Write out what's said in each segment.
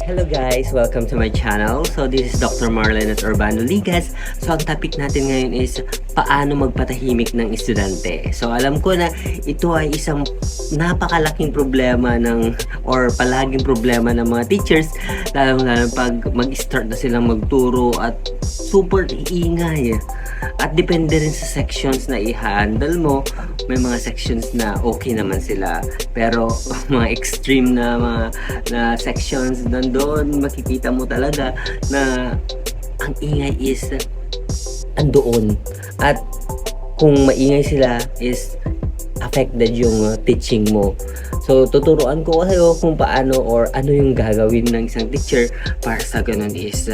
Hello guys! Welcome to my channel. So this is Dr. Marlon at Urbano Ligas. So ang topic natin ngayon is paano magpatahimik ng estudyante. So alam ko na ito ay isang napakalaking problema or palaging problema ng mga teachers, lalo pag mag-start na silang magturo at super ingay. At depende rin sa sections na i-handle mo. May mga sections na okay naman sila, pero mga extreme na sections nandoon, makikita mo talaga na ang ingay is andoon, at kung maingay sila is affected yung teaching mo. So tuturuan ko kayo kung paano or ano yung gagawin ng isang teacher para sa ganun is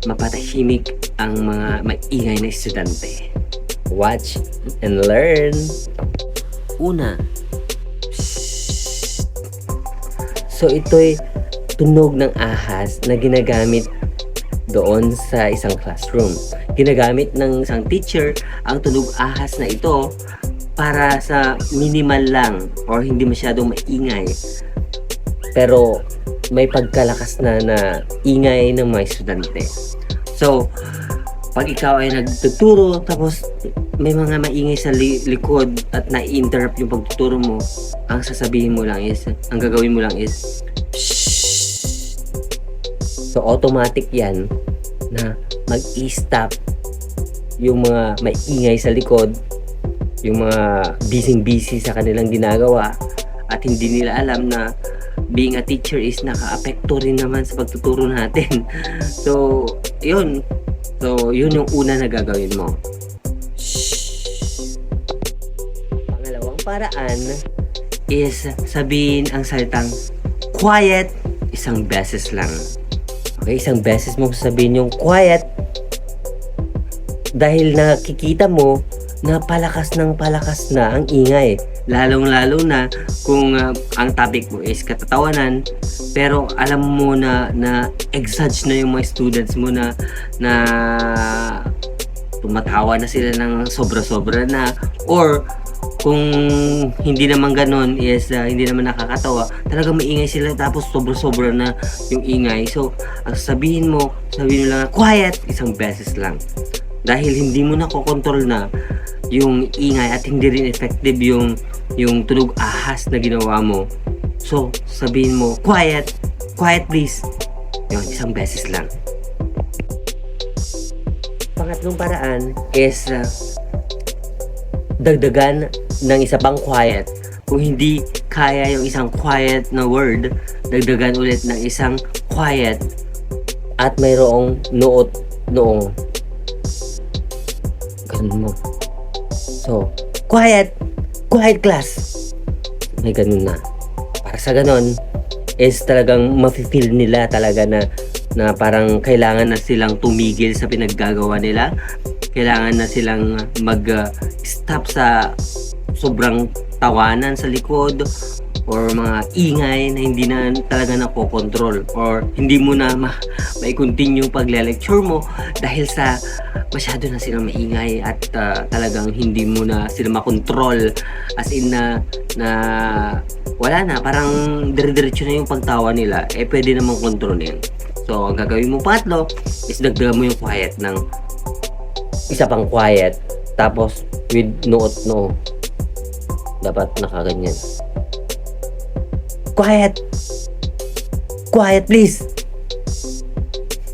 mapatahimik ang mga maingay na estudyante. Watch and learn. Una, so ito'y tunog ng ahas na ginagamit doon sa isang classroom. Ginagamit ng isang teacher ang tunog ahas na ito para sa minimal lang or hindi masyadong maingay, pero may pagkalakas na ingay ng mga estudyante. So pag ikaw ay nagtuturo tapos may mga maingay sa likod at na-interrupt yung pagtuturo mo, ang sasabihin mo lang is, ang gagawin mo lang is shh. So automatic yan na mag-i-stop yung mga maingay sa likod, yung mga busy sa kanilang ginagawa, at hindi nila alam na being a teacher is naka-apekto rin naman sa pagtuturo natin. So yun yung una na gagawin mo. Shhh. Pangalawang paraan is sabihin ang salitang quiet isang beses lang. Okay, isang beses mo sabihin yung quiet, dahil nakikita mo na palakas na ang ingay. Lalong-lalo na kung ang topic mo is katatawanan, pero alam mo na exage na yung mga students mo na tumatawa na sila ng sobra-sobra na, or kung hindi naman ganun is hindi naman nakakatawa, talagang maingay sila tapos sobra-sobra na yung ingay. So ang sabihin mo lang quiet isang beses lang, dahil hindi mo na kokontrol na yung ingay at hindi rin effective yung tunog ahas na ginawa mo. So sabihin mo quiet please, yun, isang beses lang. Pangatlong paraan is dagdagan ng isa pang quiet. Kung hindi kaya yung isang quiet na word, dagdagan ulit ng isang quiet at mayroong noong. Ganun mo. So, quiet class. May ganun na. Para sa ganun is talagang mafe-feel nila talaga na parang kailangan na silang tumigil sa pinaggagawa nila. Kailangan na silang mag-stop sa sobrang tawanan sa likod or mga ingay na hindi na talaga nakokontrol, or hindi mo na mai-continue pagle-lecture mo dahil sa masyado na silang maingay at talagang hindi mo na sila makontrol, as in na wala na, parang dire-diretso na yung pagtawa nila, pwede namang kontrolin. So ang gagawin mo pangatlo is dagdagan mo yung quiet ng isa pang quiet, tapos with no, dapat nakaganyan. Quiet please.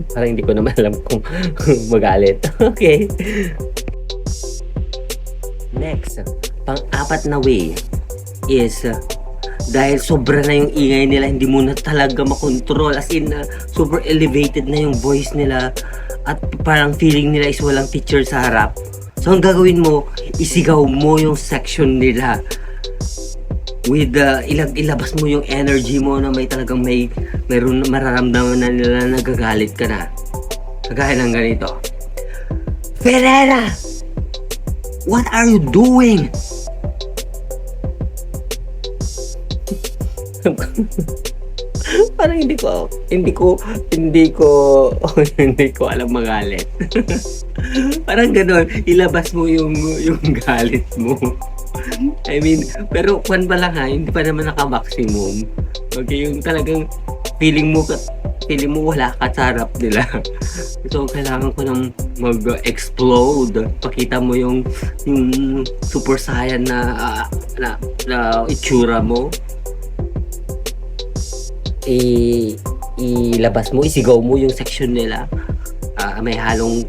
Parang hindi ko naman alam kung magalit. Okay. Next, pang-apat na way is dahil sobra na yung ingay nila, hindi mo na talaga makontrol, as in super elevated na yung voice nila at parang feeling nila is walang teacher sa harap. So ang gagawin mo, isigaw mo yung section nila with ilabas mo yung energy mo na may talagang mayroon mararamdaman na nila na nagagalit ka na. Kagaya ng ganito: Ferreira, what are you doing? Parang hindi ko alam magalit. Parang gano'n, ilabas mo yung galit mo. I mean, pero kwan pa lang ha, hindi pa naman naka-maximum. Okay, yung talagang feeling mo feeling mo wala ka sa harap nila. So, kailangan ko ng mag-explode. Pakita mo yung super saiyan na itsura mo. Ilabas mo, isigaw mo yung section nila. May halong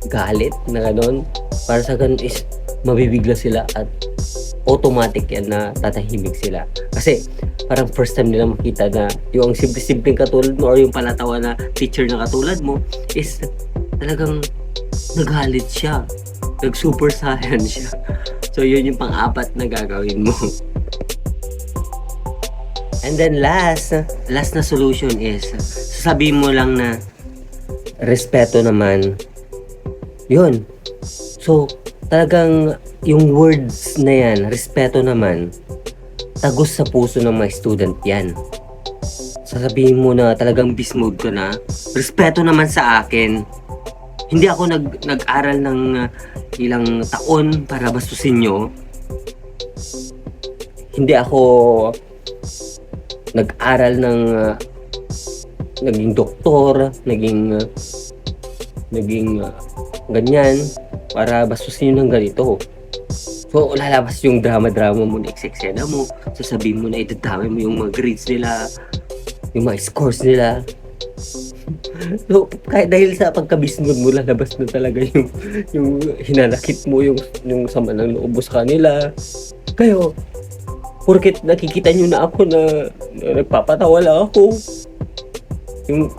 galit na gano'n. Para sa ganun is mabibigla sila at automatic yan na tatahimik sila. Kasi parang first time nila makita na yung simple-simpleng katulad mo or yung palatawa na teacher na katulad mo is talagang nagalit siya. Nag-super saiyan siya. So yun yung pang-apat na gagawin mo. And then last na solution is sasabihin mo lang na respeto naman. Yun. So talagang yung words na yan, respeto naman, tagos sa puso ng mga student yan. Sasabihin mo na talagang beast mode ka na, respeto naman sa akin. Hindi ako nag-aral ng ilang taon para bastusin nyo. Hindi ako nag-aral ng naging doktor, naging ganyan para bastusin nyo ng ganito. So, lalabas yung drama-drama mo, eksena mo, sasabihin mo na idadamay mo yung mga grades nila, yung mga scores nila. So, kahit dahil sa pagkabismod mo, lalabas na talaga yung hinanakit mo, yung sama ng loob sa kanila. Kayo, porket nakikita nyo na ako na nagpapatawa lang ako.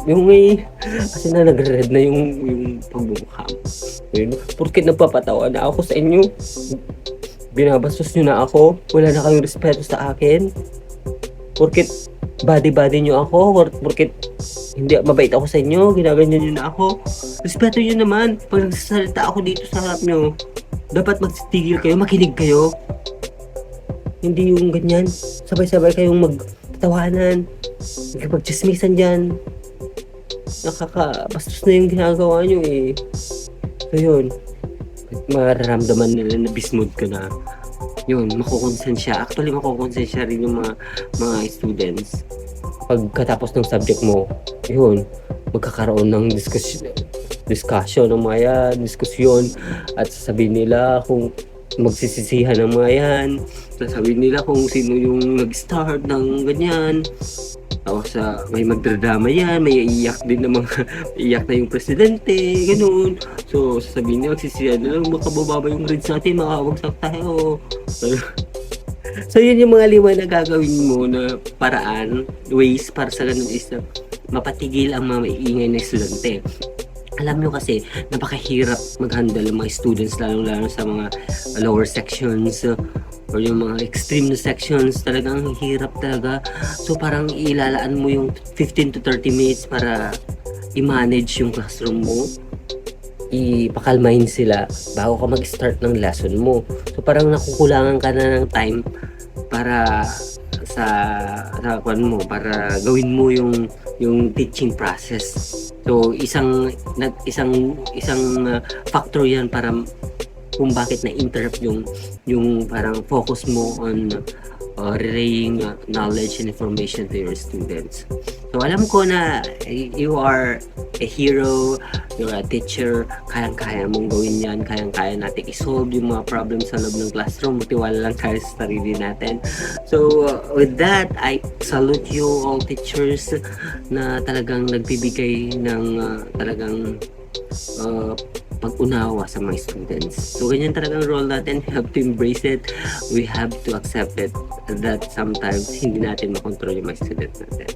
Yung may, kasi na nagre-red na yung pagmumukha mo. Porket nagpapatawa na ako sa inyo, binabastos nyo na ako, wala na kayong respeto sa akin. Porket body nyo ako, porket hindi mabait ako sa inyo, ginaganyan nyo na ako. Respeto nyo naman, pag nagsasalita ako dito sa harap nyo, dapat magsitigil kayo, makinig kayo. Hindi yung ganyan, sabay-sabay kayong magtatawanan, magkipagchismisan dyan. Nakakabastos na yung ginagawa nyo eh. So yun, mararamdaman nila na bismod ka na. Yun, makukonsensya. Actually, makukonsensya rin yung mga students. Pagkatapos ng subject mo, yun, magkakaroon ng discussion ng mga yan, diskusyon, at sasabihin nila kung magsisisihan ng mga yan, sasabihin nila kung sino yung nag-start ng ganyan. Tapos may magdradrama yan, may iiyak din na iiyak na yung presidente, ganoon. So sasabihin nila, magsisisihan nila, makabababa yung grades natin, makawagsak tayo. So yun yung mga 5 na gagawin mo na paraan, ways para sa ganun is mapatigil ang mga maingay na estudyante. Alam nyo kasi, napakahirap mag-handle ng mga students, lalo sa mga lower sections or yung mga extreme na sections. Talagang hirap talaga. So parang ilalaan mo yung 15 to 30 minutes para i-manage yung classroom mo. Ipakalmahin sila bago ka mag-start ng lesson mo. So parang nakukulangan ka na ng time para sa para gawin mo yung teaching process. So isang factor 'yan para kung bakit na-interrupt yung parang focus mo on relaying knowledge and information to your students. So alam ko na you are a hero, you're a teacher, kayang-kaya mong gawin yan, kayang-kaya natin i-solve yung mga problems sa loob ng classroom, tiwala lang tayo sa sarili natin. So with that, I salute you all teachers na talagang nagbibigay ng talagang pag-unawa sa mga students. So ganyan talagang role natin, we have to embrace it, we have to accept it that sometimes hindi natin makontrol yung mga students natin.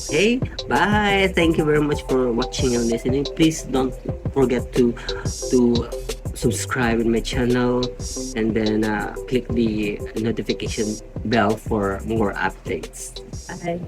Okay, bye. Thank you very much for watching and listening. Please don't forget to subscribe in my channel and then click the notification bell for more updates. Bye.